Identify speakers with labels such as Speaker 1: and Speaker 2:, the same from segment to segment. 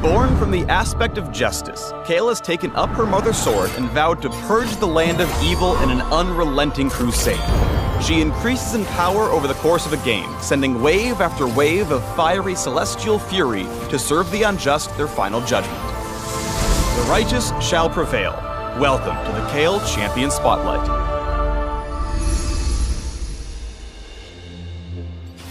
Speaker 1: Born from the aspect of justice, Kayle has taken up her mother's sword and vowed to purge the land of evil in an unrelenting crusade. She increases in power over the course of a game, sending wave after wave of fiery celestial fury to serve the unjust their final judgment. The righteous shall prevail. Welcome to the Kayle Champion Spotlight.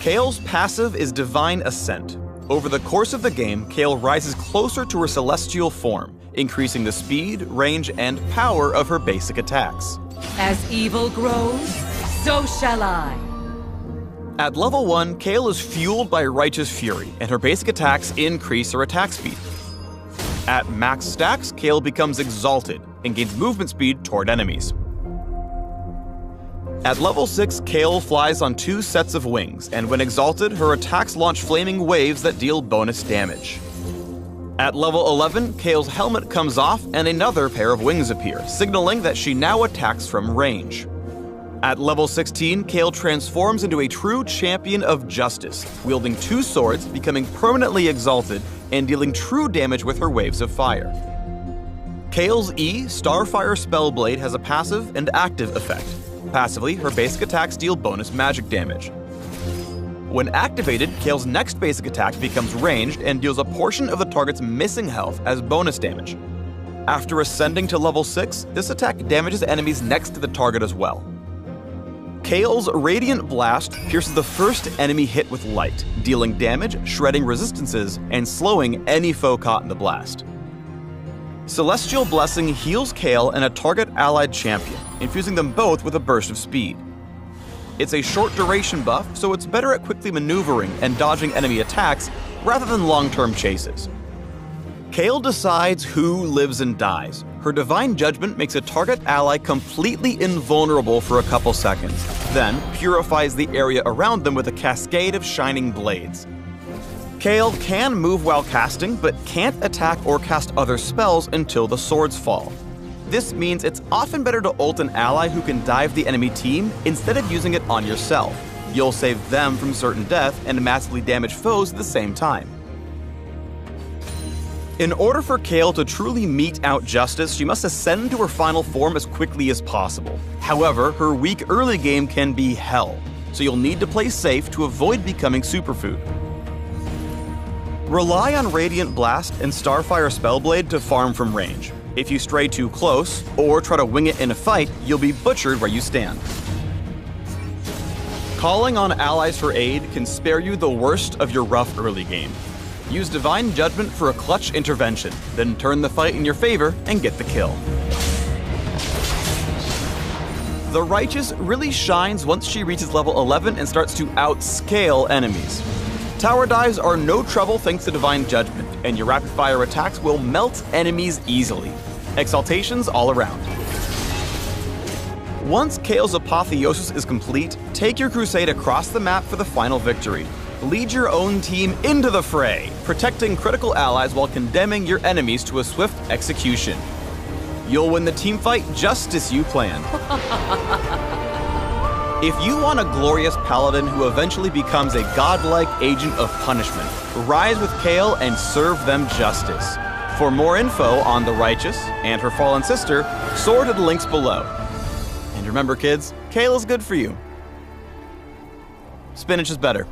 Speaker 1: Kayle's passive is Divine Ascent. Over the course of the game, Kayle rises closer to her celestial form, increasing the speed, range, and power of her basic attacks.
Speaker 2: As evil grows, so shall I.
Speaker 1: At level 1, Kayle is fueled by Righteous Fury, and her basic attacks increase her attack speed. At max stacks, Kayle becomes Exalted and gains movement speed toward enemies. At level 6, Kayle flies on 2 sets of wings, and when exalted, her attacks launch flaming waves that deal bonus damage. At level 11, Kayle's helmet comes off and another pair of wings appear, signaling that she now attacks from range. At level 16, Kayle transforms into a true champion of justice, wielding 2 swords, becoming permanently exalted, and dealing true damage with her waves of fire. Kayle's E, Starfire Spellblade, has a passive and active effect. Passively, her basic attacks deal bonus magic damage. When activated, Kayle's next basic attack becomes ranged and deals a portion of the target's missing health as bonus damage. After ascending to level 6, this attack damages enemies next to the target as well. Kayle's Radiant Blast pierces the first enemy hit with light, dealing damage, shredding resistances, and slowing any foe caught in the blast. Celestial Blessing heals Kayle and a target allied champion, infusing them both with a burst of speed. It's a short duration buff, so it's better at quickly maneuvering and dodging enemy attacks rather than long-term chases. Kayle decides who lives and dies. Her Divine Judgment makes a target ally completely invulnerable for a couple seconds, then purifies the area around them with a cascade of shining blades. Kayle can move while casting, but can't attack or cast other spells until the swords fall. This means it's often better to ult an ally who can dive the enemy team instead of using it on yourself. You'll save them from certain death and massively damage foes at the same time. In order for Kayle to truly mete out justice, she must ascend to her final form as quickly as possible. However, her weak early game can be hell, so you'll need to play safe to avoid becoming superfood. Rely on Radiant Blast and Starfire Spellblade to farm from range. If you stray too close, or try to wing it in a fight, you'll be butchered where you stand. Calling on allies for aid can spare you the worst of your rough early game. Use Divine Judgment for a clutch intervention, then turn the fight in your favor and get the kill. The Righteous really shines once she reaches level 11 and starts to outscale enemies. Tower dives are no trouble thanks to Divine Judgment, and your rapid-fire attacks will melt enemies easily. Exaltations all around. Once Kayle's apotheosis is complete, take your crusade across the map for the final victory. Lead your own team into the fray, protecting critical allies while condemning your enemies to a swift execution. You'll win the teamfight just as you planned. If you want a glorious paladin who eventually becomes a godlike agent of punishment, rise with Kayle and serve them justice. For more info on the Righteous and her fallen sister, soar to the links below. And remember kids, Kayle is good for you. Spinach is better.